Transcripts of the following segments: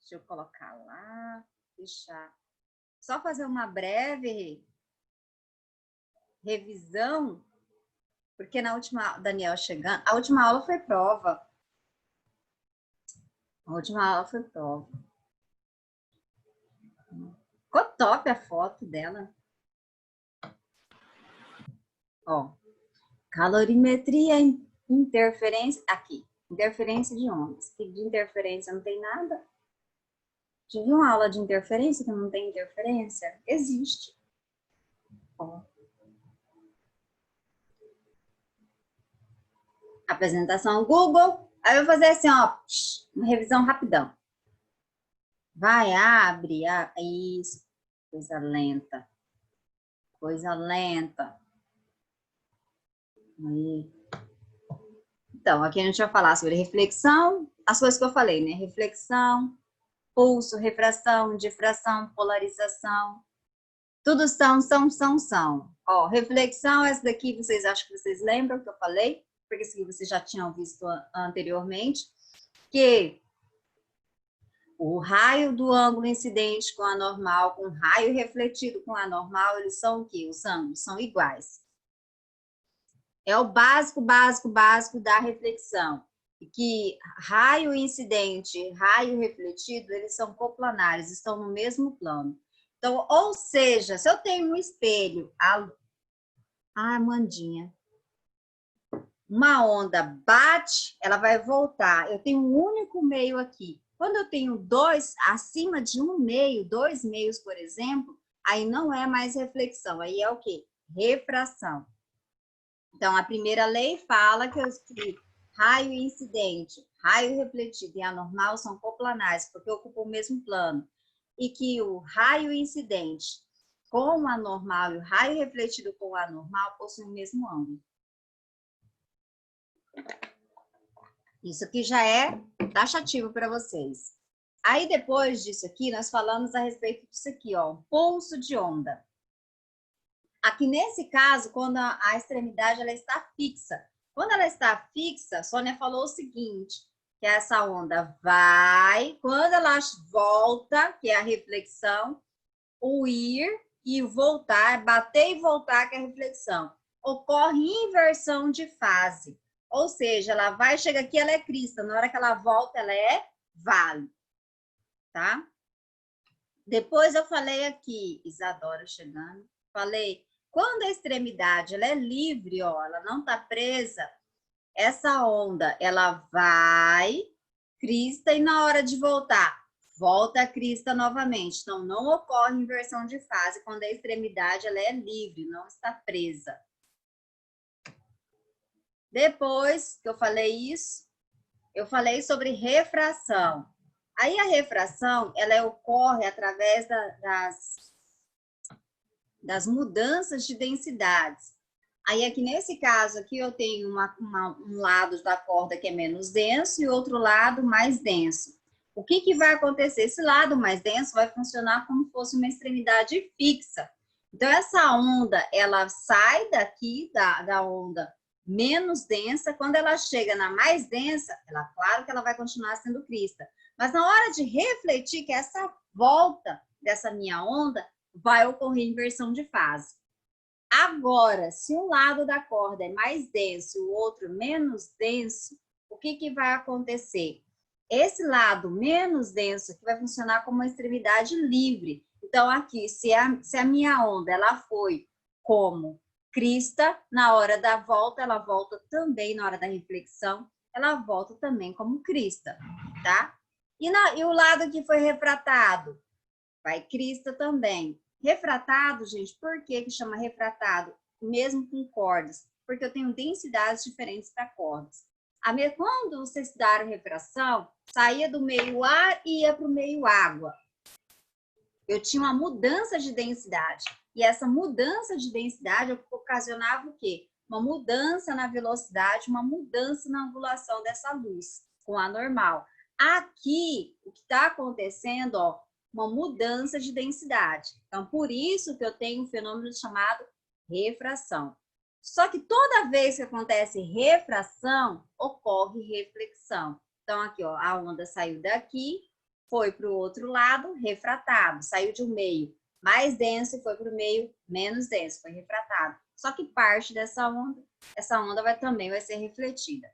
Deixa eu colocar lá, deixar. Só fazer uma breve revisão, porque na última, Daniel chegando, a última aula foi prova. A última aula foi prova. Ficou top a foto dela. Ó, calorimetria, interferência, aqui, interferência de ondas. Que de interferência não tem nada. Tive uma aula de interferência que não tem interferência? Existe. Ó. Apresentação Google. Aí eu vou fazer assim, ó, uma revisão rapidão. Vai, abre, isso. Coisa lenta. Coisa lenta. Aí. Então, aqui a gente vai falar sobre reflexão, as coisas que eu falei, né? Reflexão, pulso, refração, difração, polarização. Tudo são. Ó, reflexão, essa daqui vocês acham que vocês lembram que eu falei? Porque isso aqui vocês já tinham visto anteriormente. Que o raio do ângulo incidente com a normal, com o raio refletido com a normal, eles são o quê? Os ângulos são iguais. É o básico da reflexão. E que raio incidente, raio refletido, eles são coplanares, estão no mesmo plano. Então, ou seja, se eu tenho um espelho, Amandinha, uma onda bate, ela vai voltar. Eu tenho um único meio aqui. Quando eu tenho dois, acima de um meio, dois meios, por exemplo, aí não é mais reflexão, aí é o quê? Refração. Então, a primeira lei fala que raio incidente, raio refletido e anormal são coplanares, porque ocupam o mesmo plano. E que o raio incidente com o anormal e o raio refletido com o anormal possuem o mesmo ângulo. Isso aqui já é taxativo para vocês. Aí, depois disso aqui, nós falamos a respeito disso aqui, ó, pulso de onda. Aqui, nesse caso, quando a extremidade ela está fixa. Quando ela está fixa, a Sônia falou o seguinte, que essa onda vai, quando ela volta, que é a reflexão, o ir e voltar, bater e voltar, que é a reflexão, ocorre inversão de fase. Ou seja, ela vai, chega aqui, ela é crista. Na hora que ela volta, ela é vale. Tá? Depois eu falei aqui, Isadora chegando, falei, quando a extremidade ela é livre, ó, ela não tá presa, essa onda, ela vai, crista, e na hora de voltar, volta a crista novamente. Então, não ocorre inversão de fase quando a extremidade ela é livre, não está presa. Depois que eu falei isso, eu falei sobre refração. Aí a refração, ela ocorre através das mudanças de densidades. Aí aqui nesse caso aqui eu tenho um lado da corda que é menos denso e outro lado mais denso. O que vai acontecer? Esse lado mais denso vai funcionar como se fosse uma extremidade fixa. Então essa onda, ela sai daqui da onda menos densa, quando ela chega na mais densa, claro que ela vai continuar sendo crista. Mas na hora de refletir, que essa volta dessa minha onda, vai ocorrer inversão de fase. Agora, se um lado da corda é mais denso e o outro menos denso, o que vai acontecer? Esse lado menos denso aqui vai funcionar como uma extremidade livre. Então, aqui, se a minha onda ela foi como crista, na hora da volta, ela volta também, na hora da reflexão, ela volta também como crista, tá? E o lado que foi refratado? Vai crista também. Refratado, gente, por que chama refratado? Mesmo com cordas, porque eu tenho densidades diferentes para cordas. Quando vocês estudaram refração, saía do meio ar e ia para o meio água. Eu tinha uma mudança de densidade. E essa mudança de densidade ocasionava o quê? Uma mudança na velocidade, uma mudança na angulação dessa luz, com a normal. Aqui, o que está acontecendo, ó, uma mudança de densidade. Então, por isso que eu tenho um fenômeno chamado refração. Só que toda vez que acontece refração, ocorre reflexão. Então, aqui, ó, a onda saiu daqui, foi para o outro lado, refratado. Saiu de um meio mais denso e foi para o meio menos denso, foi refratado. Só que parte dessa onda, essa onda também vai ser refletida.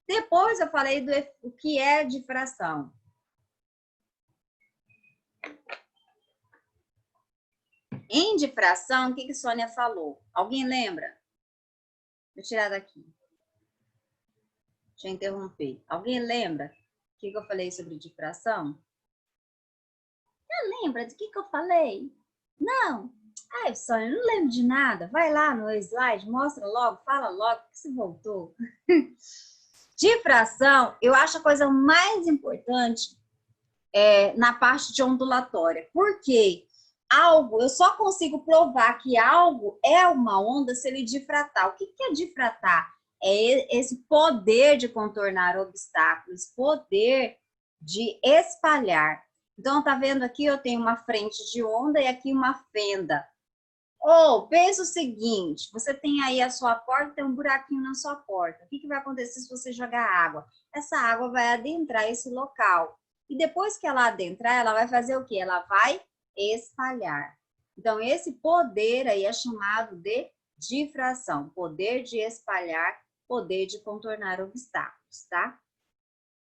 Depois eu falei do o que é difração. Em difração, o que Sônia falou? Alguém lembra? Vou tirar daqui. Deixa eu interromper. Alguém lembra o que eu falei sobre difração? Não lembra do que eu falei? Não. Ai, Sônia, não lembro de nada. Vai lá no slide, mostra logo, fala logo que você voltou. Difração, eu acho a coisa mais importante na parte de ondulatória. Por quê? Algo, eu só consigo provar que algo é uma onda se ele difratar. O que é difratar? É esse poder de contornar obstáculos, poder de espalhar. Então, tá vendo aqui, eu tenho uma frente de onda e aqui uma fenda. Ou, pensa o seguinte, você tem aí a sua porta, tem um buraquinho na sua porta. O que vai acontecer se você jogar água? Essa água vai adentrar esse local. E depois que ela adentrar, ela vai fazer o quê? Ela vai espalhar. Então, esse poder aí é chamado de difração. Poder de espalhar, poder de contornar obstáculos, tá?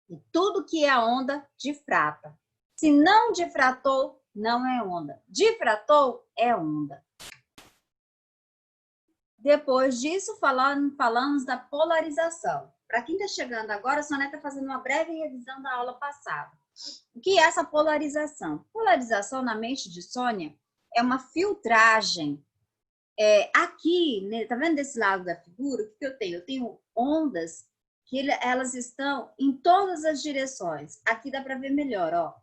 E tudo que é onda, difrata. Se não difratou, não é onda. Difratou, é onda. Depois disso, falamos da polarização. Para quem está chegando agora, a Sônia está fazendo uma breve revisão da aula passada. O que é essa polarização? Polarização, na mente de Sônia, é uma filtragem. Aqui, né, tá vendo desse lado da figura? O que eu tenho? Eu tenho ondas que elas estão em todas as direções. Aqui dá para ver melhor, ó.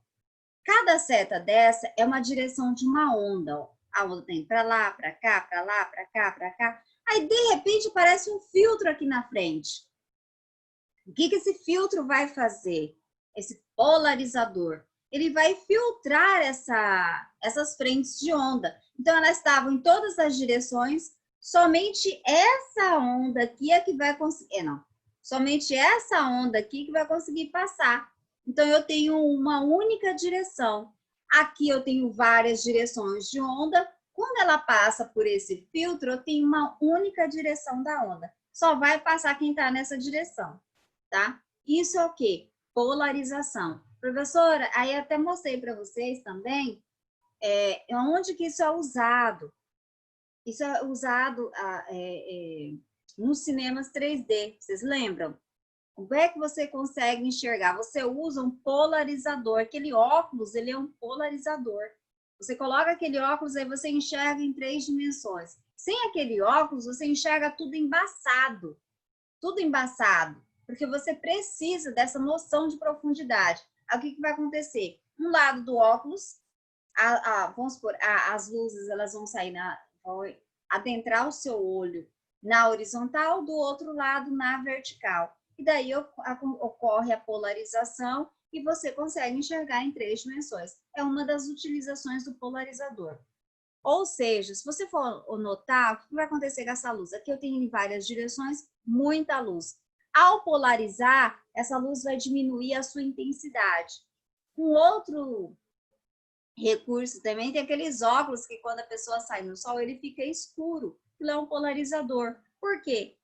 Cada seta dessa é uma direção de uma onda, ó. A onda tem para lá, para cá, para lá, para cá, para cá. Aí, de repente, aparece um filtro aqui na frente. O que esse filtro vai fazer? Esse polarizador. Ele vai filtrar essas frentes de onda. Então, elas estavam em todas as direções. Somente essa onda aqui é que vai conseguir... não. Somente essa onda aqui que vai conseguir passar. Então, eu tenho uma única direção. Aqui eu tenho várias direções de onda. Quando ela passa por esse filtro, eu tenho uma única direção da onda. Só vai passar quem está nessa direção, tá? Isso é o quê? Polarização. Professora, aí até mostrei para vocês também onde que isso é usado. Isso é usado nos cinemas 3D, vocês lembram? Como é que você consegue enxergar? Você usa um polarizador. Aquele óculos, ele é um polarizador. Você coloca aquele óculos, aí você enxerga em 3 dimensões. Sem aquele óculos, você enxerga tudo embaçado. Tudo embaçado. Porque você precisa dessa noção de profundidade. Aí, o que vai acontecer? Um lado do óculos, vamos supor, as luzes elas vão sair, vão adentrar o seu olho na horizontal, do outro lado na vertical. E daí ocorre a polarização e você consegue enxergar em 3 dimensões. É uma das utilizações do polarizador. Ou seja, se você for notar, o que vai acontecer com essa luz? Aqui eu tenho em várias direções, muita luz. Ao polarizar, essa luz vai diminuir a sua intensidade. Um outro recurso também tem aqueles óculos que quando a pessoa sai no sol, ele fica escuro. Aquilo é um polarizador. Por quê?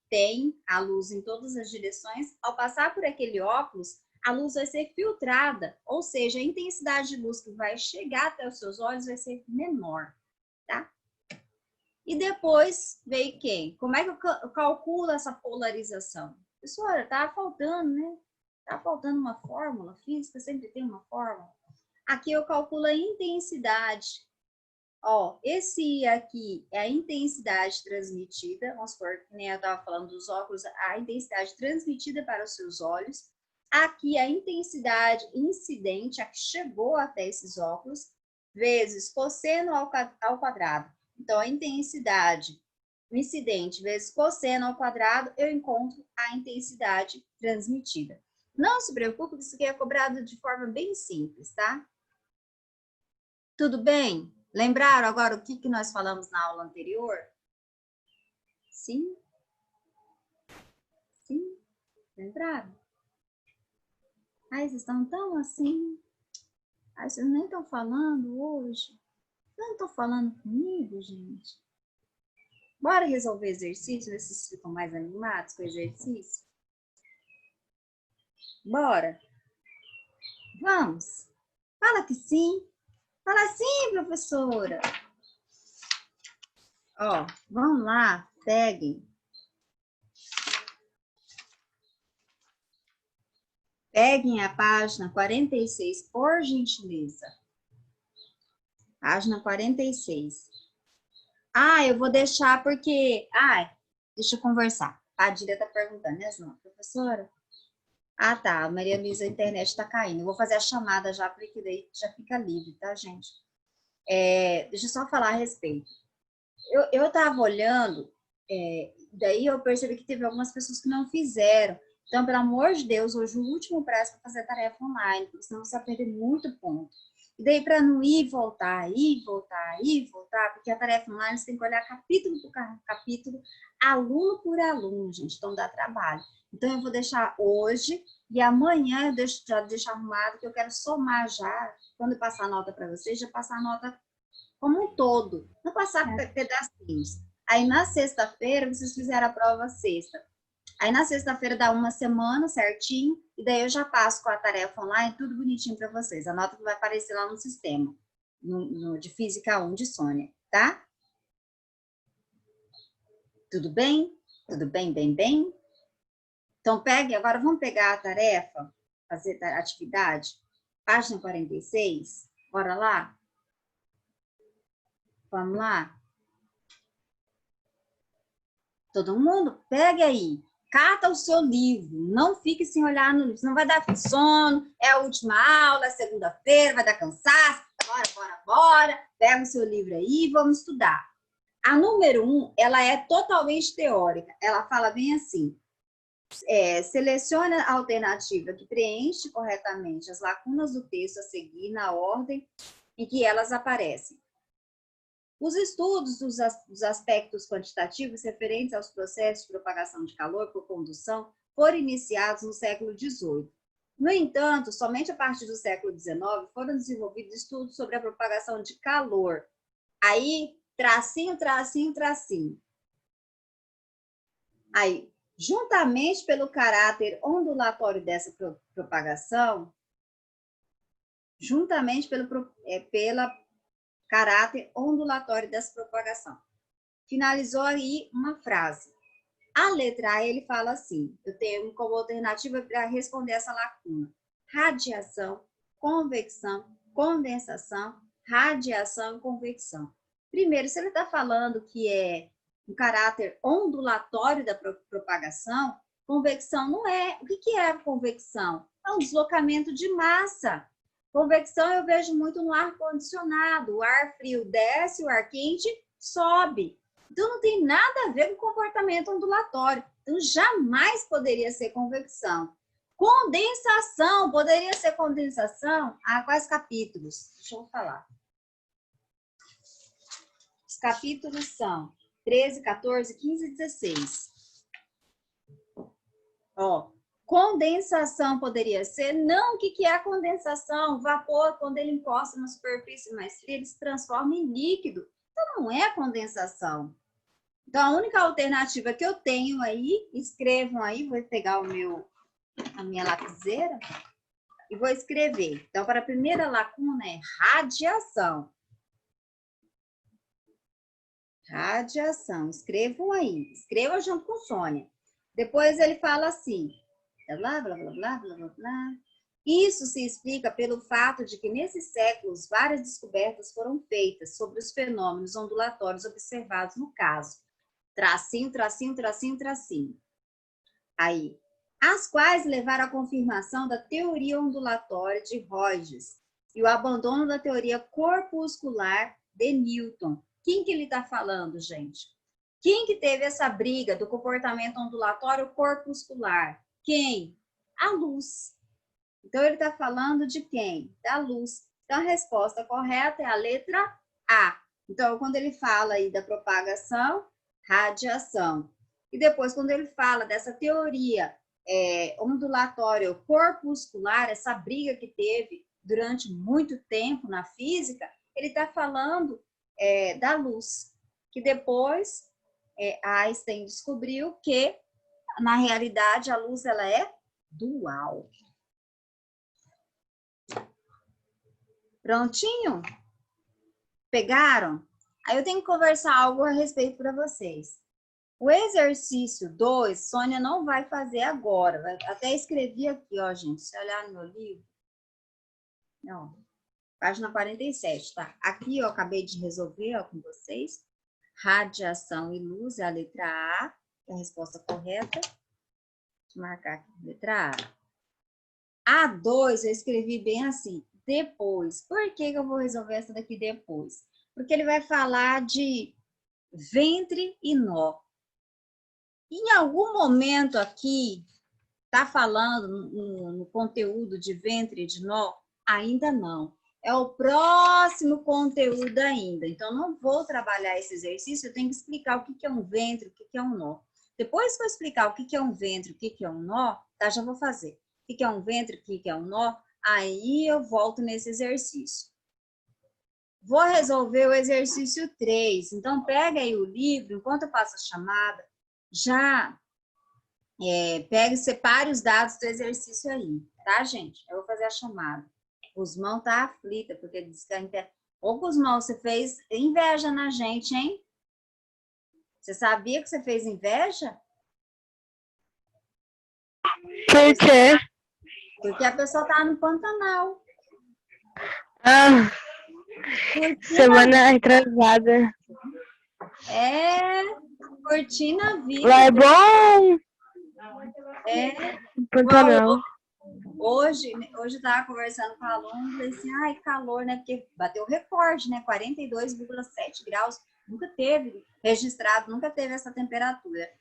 Tem a luz em todas as direções. Ao passar por aquele óculos, a luz vai ser filtrada, ou seja, a intensidade de luz que vai chegar até os seus olhos vai ser menor, tá? E depois veio quem? Como é que eu calculo essa polarização? Pessoal, tá faltando, né? Tá faltando uma fórmula física, sempre tem uma fórmula. Aqui eu calculo a intensidade. Ó, esse aqui é a intensidade transmitida. Vamos supor que nem eu estava falando dos óculos, a intensidade transmitida para os seus olhos. Aqui a intensidade incidente, a que chegou até esses óculos, vezes cosseno ao quadrado. Então, a intensidade incidente vezes cosseno ao quadrado, eu encontro a intensidade transmitida. Não se preocupe, isso aqui é cobrado de forma bem simples, tá? Tudo bem? Lembraram agora o que nós falamos na aula anterior? Sim? Sim? Lembraram? Ai, vocês estão tão assim. Ai, vocês nem estão falando hoje. Não estão falando comigo, gente. Bora resolver exercício, ver se vocês ficam mais animados com o exercício? Bora? Vamos? Fala que sim. Fala sim, professora. Ó, vamos lá, peguem. Peguem a página 46, por gentileza. Página 46. Ah, eu vou deixar porque... Ah, deixa eu conversar. A Dília está perguntando, né, João? Professora? Ah, tá. A Maria Luísa, a internet está caindo. Eu vou fazer a chamada já, porque daí já fica livre, tá, gente? Deixa eu só falar a respeito. Eu estava olhando, daí eu percebi que teve algumas pessoas que não fizeram. Então, pelo amor de Deus, hoje o último prazo para fazer a tarefa online, porque senão você vai perder muito ponto. E daí, para não ir, voltar, porque a tarefa online você tem que olhar capítulo por capítulo, aluno por aluno, gente, então dá trabalho. Então, eu vou deixar hoje e amanhã eu já deixo arrumado, que eu quero somar já, quando eu passar a nota para vocês, já passar a nota como um todo, não passar pedacinhos. Aí, na sexta-feira, vocês fizeram a prova sexta. Aí, na sexta-feira, dá uma semana certinho, e daí eu já passo com a tarefa online, tudo bonitinho para vocês. A nota que vai aparecer lá no sistema, de Física 1 de Sônia, tá? Tudo bem? Tudo bem, bem, bem? Então, pegue, agora vamos pegar a tarefa, fazer a atividade, página 46, bora lá? Vamos lá? Todo mundo, pegue aí, cata o seu livro, não fique sem olhar no livro, senão vai dar sono, é a última aula, é segunda-feira, vai dar cansaço, bora, pega o seu livro aí e vamos estudar. A número 1, ela é totalmente teórica, ela fala bem assim, selecione a alternativa que preenche corretamente as lacunas do texto a seguir na ordem em que elas aparecem. Os estudos dos aspectos quantitativos referentes aos processos de propagação de calor por condução foram iniciados no século XVIII. No entanto, somente a partir do século XIX foram desenvolvidos estudos sobre a propagação de calor. Aí, tracinho, tracinho, tracinho. Aí, juntamente pelo caráter ondulatório dessa propagação, pela caráter ondulatório dessa propagação. Finalizou aí uma frase. A letra A, ele fala assim, eu tenho como alternativa para responder essa lacuna. Radiação, convecção, condensação, radiação e convecção. Primeiro, se ele está falando que é um caráter ondulatório da propagação, convecção não é. O que é a convecção? É um deslocamento de massa. Convecção eu vejo muito no ar-condicionado. O ar frio desce, o ar quente sobe. Então, não tem nada a ver com comportamento ondulatório. Então, jamais poderia ser convecção. Condensação, poderia ser condensação? Ah, quais capítulos? Deixa eu falar. Os capítulos são 13, 14, 15 e 16. Ó, condensação poderia ser? Não, o que é a condensação? O vapor, quando ele encosta na superfície mais fria, ele se transforma em líquido. Então, não é condensação. Então, a única alternativa que eu tenho aí, escrevam aí, vou pegar a minha lapiseira e vou escrever. Então, para a primeira lacuna é radiação. Radiação, escrevam aí, escreva junto com Sônia. Depois ele fala assim, blá, blá, blá, blá, blá, blá, blá. Isso se explica pelo fato de que nesses séculos várias descobertas foram feitas sobre os fenômenos ondulatórios observados no caso. Tracinho, tracinho, tracinho, tracinho. Aí, as quais levaram à confirmação da teoria ondulatória de Rogers e o abandono da teoria corpuscular de Newton. Quem que ele está falando, gente? Quem que teve essa briga do comportamento ondulatório corpuscular? Quem? A luz. Então, ele está falando de quem? Da luz. Então, a resposta correta é a letra A. Então, quando ele fala aí da propagação, radiação. E depois, quando ele fala dessa teoria ondulatório corpuscular, essa briga que teve durante muito tempo na física, ele está falando da luz, que depois Einstein descobriu que, na realidade, a luz ela é dual. Prontinho? Pegaram? Aí eu tenho que conversar algo a respeito para vocês. O exercício 2, Sônia não vai fazer agora. Até escrevi aqui, ó, gente. Se olhar no meu livro. Não, página 47, tá? Aqui eu acabei de resolver, ó, com vocês. Radiação e luz é a letra A, que é a resposta correta. Deixa eu marcar aqui, letra A. A2 eu escrevi bem assim, depois. Por que eu vou resolver essa daqui depois? Porque ele vai falar de ventre e nó. Em algum momento aqui, tá falando no conteúdo de ventre e de nó? Ainda não. É o próximo conteúdo ainda. Então, não vou trabalhar esse exercício, eu tenho que explicar o que é um ventre, o que é um nó. Depois que eu explicar o que é um ventre, o que é um nó, tá? Já vou fazer. O que é um ventre, o que é um nó, aí eu volto nesse exercício. Vou resolver o exercício 3. Então, pega aí o livro, enquanto eu faço a chamada, já pega e separe os dados do exercício aí, tá, gente? Eu vou fazer a chamada. O Gusmão tá aflita, porque ele disse que a internet... Ô, Gusmão, você fez inveja na gente, hein? Você sabia que você fez inveja? Por quê? Porque a pessoa tá no Pantanal. Ah, semana atrasada. Curtindo a vida. Lá é bom? Pantanal. Hoje eu tava conversando com a aluna, falei assim, ai, calor, né? Porque bateu o recorde, né? 42,7 graus. Nunca teve registrado, nunca teve essa temperatura.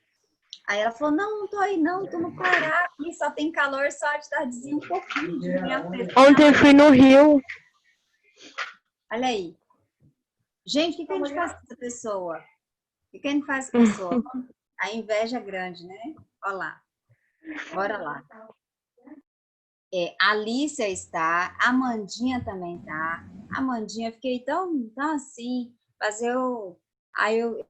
Aí ela falou, não tô aí não, tô no Pará, aqui só tem calor só de tardezinha, um pouquinho de manhã. Ontem fui no Rio. Olha aí. Gente, o que a gente faz com essa pessoa? O que a gente faz com essa pessoa? A inveja é grande, né? Olha lá. Bora lá. A Alicia está, a Amandinha também tá. A Amandinha, fiquei tão assim, fazer o... Aí eu...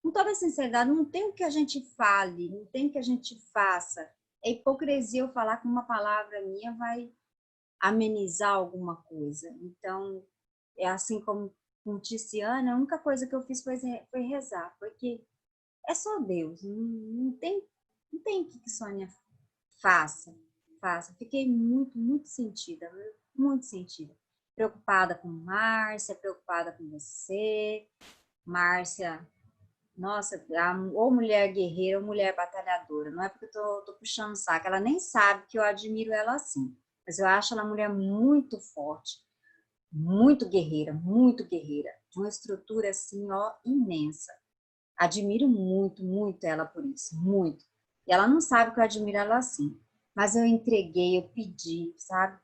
Com toda sinceridade, não tem o que a gente fale, não tem o que a gente faça. É hipocrisia eu falar que uma palavra minha vai amenizar alguma coisa. Então, é assim como com Tiziana, a única coisa que eu fiz foi rezar, porque é só Deus, não tem o que Sônia faça. Fiquei muito sentida, muito sentida. Preocupada com Márcia, preocupada com você. Márcia, nossa, ou mulher guerreira ou mulher batalhadora. Não é porque eu tô puxando o saco, ela nem sabe que eu admiro ela assim. Mas eu acho ela uma mulher muito forte, muito guerreira, de uma estrutura assim, ó, imensa. Admiro muito ela por isso, muito. E ela não sabe que eu admiro ela assim. Mas eu entreguei, eu pedi, sabe?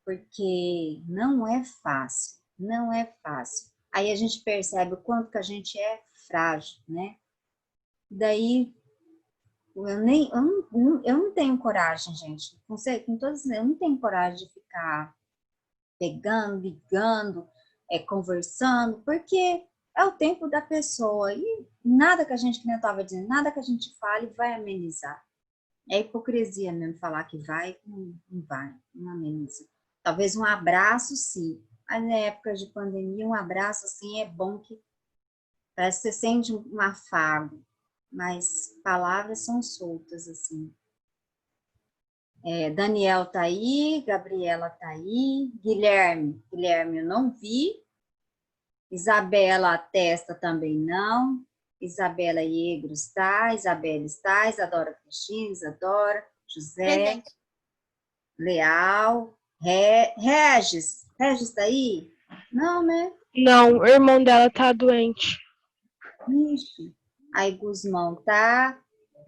Porque não é fácil, não é fácil. Aí a gente percebe o quanto que a gente é frágil, né? Daí, eu não tenho coragem, gente. Com todos, eu não tenho coragem de ficar pegando, ligando, conversando, porque é o tempo da pessoa. E nada que a gente, que eu estava dizendo, nada que a gente fale vai amenizar. É hipocrisia mesmo falar que vai, não vai, não ameniza. Talvez um abraço, sim. Mas na época de pandemia, um abraço, assim, é bom que parece que você sente um afago. Mas palavras são soltas, assim. Daniel tá aí, Gabriela tá aí, Guilherme eu não vi, Isabela Testa também não, Isabela Iegro está, Isabela está, Isadora Cristina, Isadora, José, Leal, Regis tá aí? Não, né? Não, o irmão dela tá doente. Ixi. Aí Gusmão tá,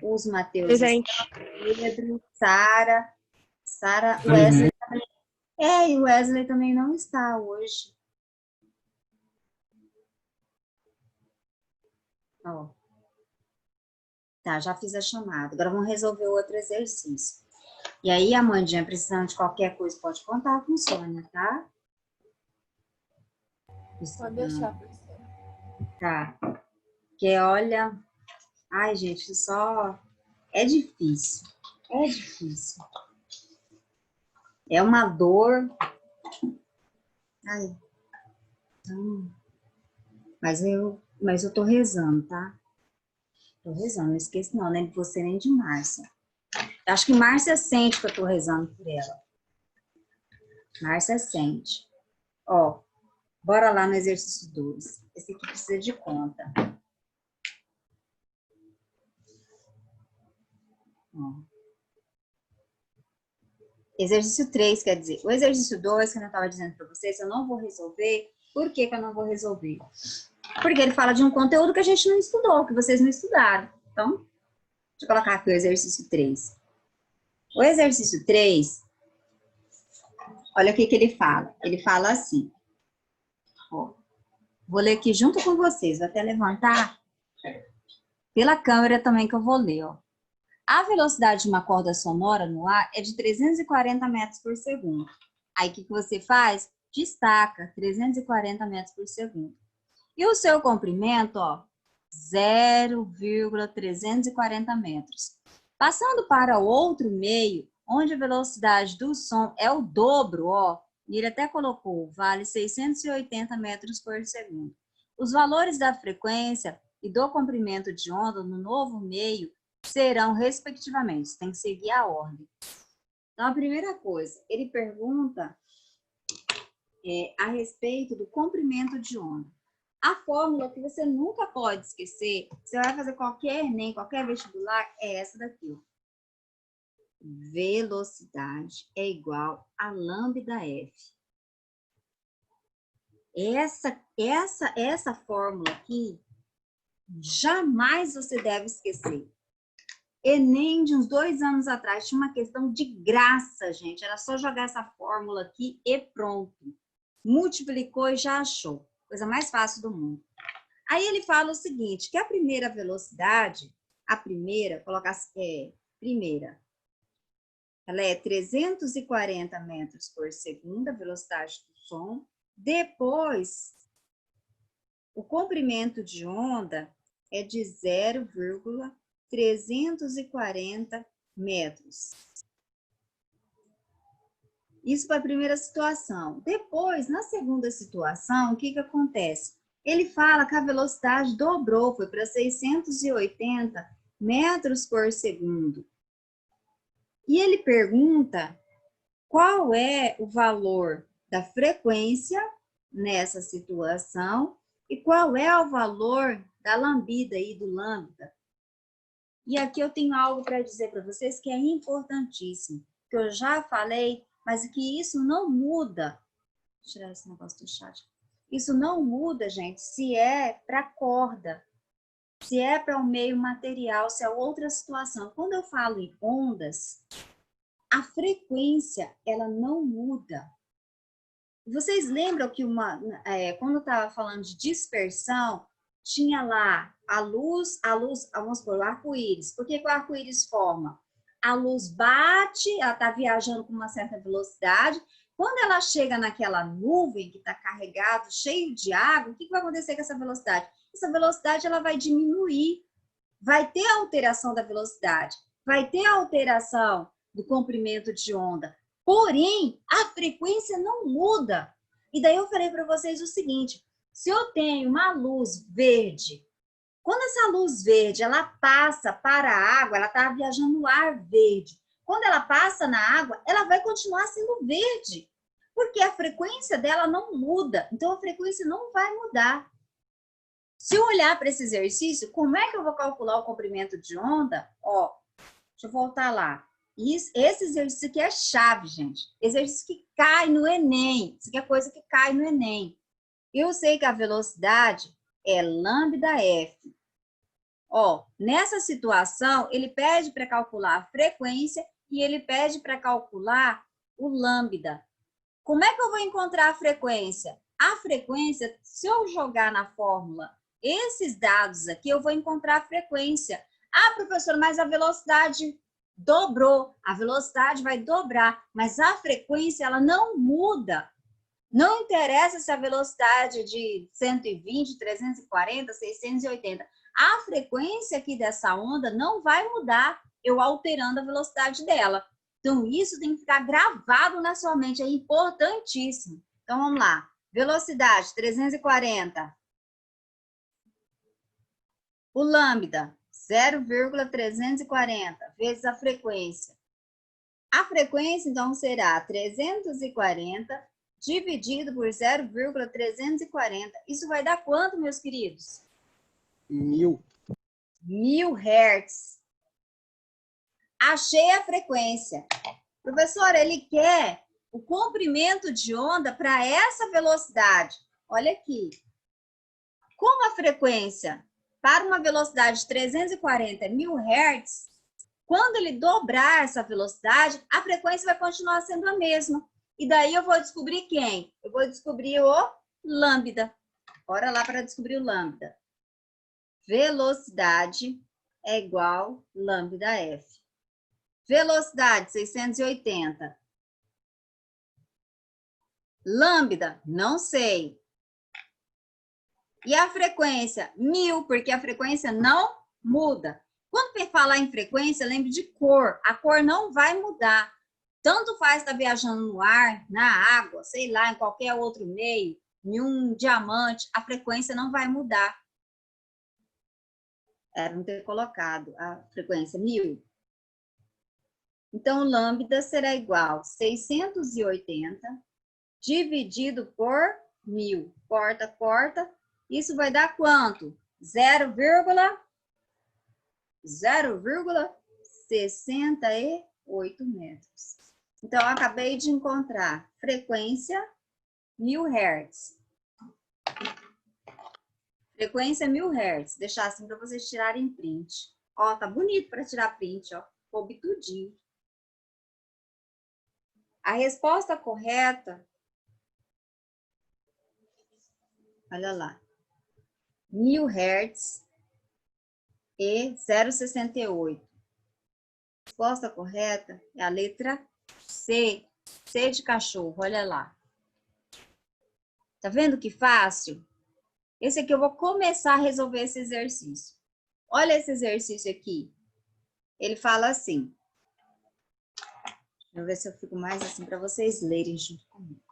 os Mateus Presente. Pedro, Sara, Wesley também. E o Wesley também não está hoje. Ó. Tá, já fiz a chamada. Agora vamos resolver outro exercício. E aí, Amandinha, precisando de qualquer coisa, pode contar com Sônia, tá? Pode deixar, professora. Tá. Porque, olha... Ai, gente, só... É difícil. É difícil. É uma dor... Ai. Então... Mas eu tô rezando, tá? Tô rezando, não esqueço não, nem de você nem de Márcia. Acho que Márcia sente que eu tô rezando por ela. Márcia sente. Ó, bora lá no exercício 2. Esse aqui precisa de conta. Ó. Exercício 3, quer dizer, o exercício 2, que eu estava dizendo para vocês, eu não vou resolver. Por que que eu não vou resolver? Porque ele fala de um conteúdo que a gente não estudou, que vocês não estudaram. Então, deixa eu colocar aqui o exercício 3. O exercício 3, olha o que que ele fala. Ele fala assim, ó, vou ler aqui junto com vocês, vou até levantar pela câmera também que eu vou ler, ó. A velocidade de uma corda sonora no ar é de 340 metros por segundo. Aí, o que que você faz? Destaca 340 metros por segundo. E o seu comprimento, ó, 0,340 metros. Passando para outro meio, onde a velocidade do som é o dobro, ó, e ele até colocou, vale 680 metros por segundo. Os valores da frequência e do comprimento de onda no novo meio serão, respectivamente, tem que seguir a ordem. Então, a primeira coisa, ele pergunta a respeito do comprimento de onda. A fórmula que você nunca pode esquecer, você vai fazer qualquer Enem, qualquer vestibular, é essa daqui, ó. Velocidade é igual a lambda F. Essa fórmula aqui, jamais você deve esquecer. Enem, de uns 2 anos atrás, tinha uma questão de graça, gente. Era só jogar essa fórmula aqui e pronto. Multiplicou e já achou. Coisa mais fácil do mundo. Aí ele fala o seguinte, que a primeira velocidade, primeira, ela é 340 metros por segundo, a velocidade do som. Depois, o comprimento de onda é de 0,340 metros. Isso para a primeira situação. Depois, na segunda situação, o que que acontece? Ele fala que a velocidade dobrou, foi para 680 metros por segundo. E ele pergunta qual é o valor da frequência nessa situação e qual é o valor da lambda aí, do lambda. E aqui eu tenho algo para dizer para vocês que é importantíssimo, que eu já falei, mas que isso não muda. Vou tirar esse negócio do chat. Isso não muda, gente, se é para corda, se é para um meio material, se é outra situação. Quando eu falo em ondas, a frequência, ela não muda. Vocês lembram que quando eu estava falando de dispersão, tinha lá a luz, vamos supor, o arco-íris. Por que que o arco-íris forma? A luz bate, ela está viajando com uma certa velocidade. Quando ela chega naquela nuvem que está carregado, cheio de água, o que que vai acontecer com essa velocidade? Essa velocidade ela vai diminuir. Vai ter alteração da velocidade, vai ter alteração do comprimento de onda. Porém, a frequência não muda. E daí eu falei para vocês o seguinte, se eu tenho uma luz verde, quando essa luz verde ela passa para a água, ela está viajando no ar verde. Quando ela passa na água, ela vai continuar sendo verde, porque a frequência dela não muda. Então, a frequência não vai mudar. Se eu olhar para esse exercício, como é que eu vou calcular o comprimento de onda? Ó, deixa eu voltar lá. Esse exercício aqui é chave, gente. Exercício que cai no Enem. Isso aqui é coisa que cai no Enem. Eu sei que a velocidade é lambda F. Ó, nessa situação, ele pede para calcular a frequência e ele pede para calcular o lambda. Como é que eu vou encontrar a frequência? A frequência, se eu jogar na fórmula esses dados aqui, eu vou encontrar a frequência. Ah, professor, mas a velocidade dobrou. A velocidade vai dobrar, mas a frequência ela não muda. Não interessa se a velocidade é de 120, 340, 680. A frequência aqui dessa onda não vai mudar eu alterando a velocidade dela. Então, isso tem que ficar gravado na sua mente, é importantíssimo. Então, vamos lá. Velocidade, 340. O lambda, 0,340 vezes a frequência. A frequência, então, será 340 dividido por 0,340. Isso vai dar quanto, meus queridos? 1000. 1000 Hz. Achei a frequência. Professor, ele quer o comprimento de onda para essa velocidade. Olha aqui. Como a frequência para uma velocidade de 340 é 1000 Hz, quando ele dobrar essa velocidade, a frequência vai continuar sendo a mesma. E daí eu vou descobrir quem? Eu vou descobrir o lambda. Bora lá para descobrir o lambda. Velocidade é igual lambda F. Velocidade, 680. Lambda, não sei. E a frequência? 1000, porque a frequência não muda. Quando falar em frequência, lembre de cor. A cor não vai mudar. Tanto faz estar viajando no ar, na água, sei lá, em qualquer outro meio, em um diamante, a frequência não vai mudar. Era não ter colocado a frequência 1000. Então, o lambda será igual a 680 dividido por 1000. Corta, corta. Isso vai dar quanto? 0,68 metros. Então, eu acabei de encontrar frequência 1000 Hz. Frequência 1000 Hz. Deixar assim para vocês tirarem print. Ó, tá bonito para tirar print, ó. Coube tudinho. A resposta correta, olha lá, 1000 Hz e 0,68. A resposta correta é a letra C. C de cachorro, olha lá. Tá vendo que fácil? Esse aqui eu vou começar a resolver esse exercício. Olha esse exercício aqui. Ele fala assim. Deixa eu ver se eu fico mais assim para vocês lerem junto comigo.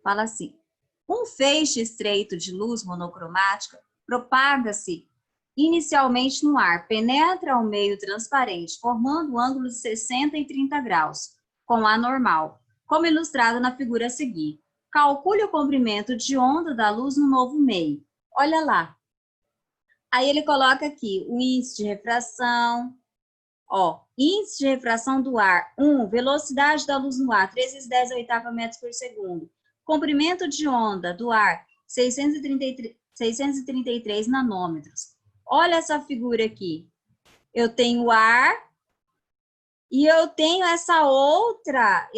Fala assim. Um feixe estreito de luz monocromática propaga-se inicialmente no ar, penetra ao meio transparente, formando um ângulo de 60 e 30 graus, com A normal, como ilustrado na figura a seguir. Calcule o comprimento de onda da luz no novo meio. Olha lá. Aí ele coloca aqui o índice de refração. Ó, índice de refração do ar, 1. Velocidade da luz no ar, 3 vezes 10 a oitava metros por segundo. Comprimento de onda do ar, 633 nanômetros. Olha essa figura aqui. Eu tenho ar e eu tenho essa outra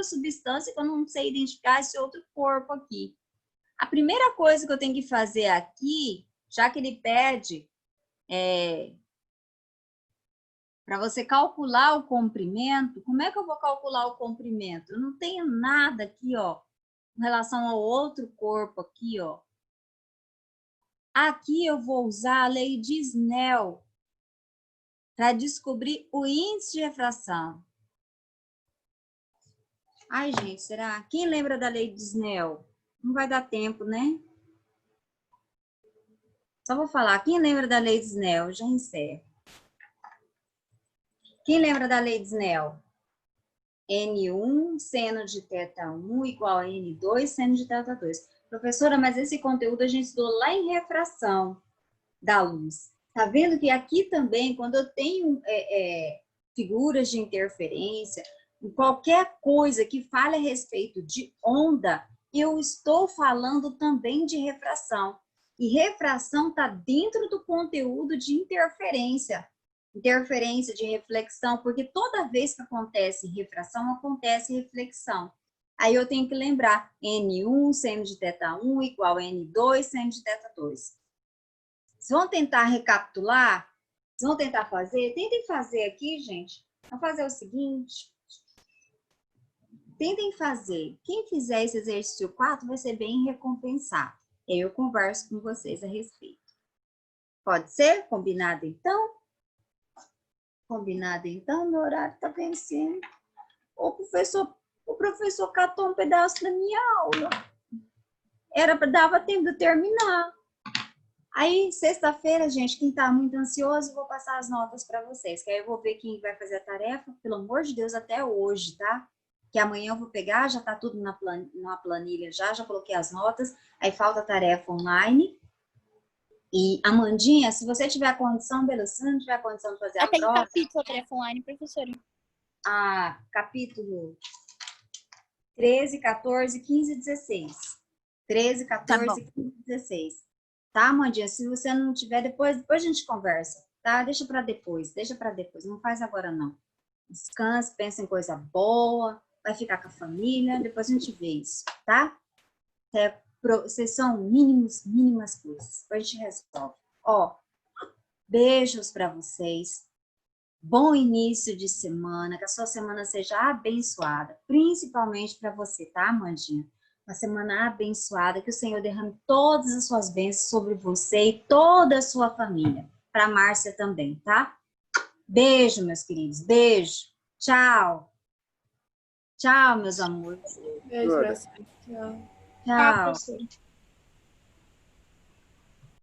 substância que eu não sei identificar, esse outro corpo aqui. A primeira coisa que eu tenho que fazer aqui, já que ele pede para você calcular o comprimento, como é que eu vou calcular o comprimento? Eu não tenho nada aqui, ó, em relação ao outro corpo aqui, ó. Aqui eu vou usar a lei de Snell para descobrir o índice de refração. Ai, gente, será? Quem lembra da lei de Snell? Não vai dar tempo, né? Só vou falar. Quem lembra da lei de Snell? Eu já encerro. Quem lembra da lei de Snell? N1 seno de θ1 igual a N2 seno de θ2. Professora, mas esse conteúdo a gente estudou lá em refração da luz. Tá vendo que aqui também, quando eu tenho figuras de interferência, qualquer coisa que fale a respeito de onda, eu estou falando também de refração. E refração está dentro do conteúdo de interferência. Interferência de reflexão, porque toda vez que acontece refração, acontece reflexão. Aí eu tenho que lembrar, N1 seno de θ1 igual a N2 seno de θ2. Vocês vão tentar recapitular? Vocês vão tentar fazer? Tentem fazer aqui, gente. Vamos fazer o seguinte. Tentem fazer. Quem fizer esse exercício 4 vai ser bem recompensado. Eu converso com vocês a respeito. Pode ser? Combinado, então? Combinado, então? Meu horário está vencendo. O professor catou um pedaço da minha aula. Dava tempo de terminar. Aí, sexta-feira, gente, quem tá muito ansioso, eu vou passar as notas para vocês. Que aí eu vou ver quem vai fazer a tarefa, pelo amor de Deus, até hoje, tá? Que amanhã eu vou pegar, já tá tudo na planilha já coloquei as notas. Aí falta a tarefa online. E, Amandinha, se você tiver condição, beleza, se não tiver condição de fazer a Até em prova... capítulo, tarefa online, professora. Capítulo 13, 14, 15 e 16. 13, 14, 15 e 16. Tá, Amandinha? Se você não tiver, depois a gente conversa, tá? Deixa para depois, não faz agora não. Descanse, pensa em coisa boa, vai ficar com a família, depois a gente vê isso, tá? Vocês são mínimas coisas, depois a gente resolve. Ó, beijos para vocês, bom início de semana, que a sua semana seja abençoada, principalmente para você, tá, Amandinha? Uma semana abençoada, que o Senhor derrame todas as suas bênçãos sobre você e toda a sua família. Para a Márcia também, tá? Beijo, meus queridos. Beijo. Tchau. Tchau, meus amores. Beijo pra você. Tchau. Tchau. Professora.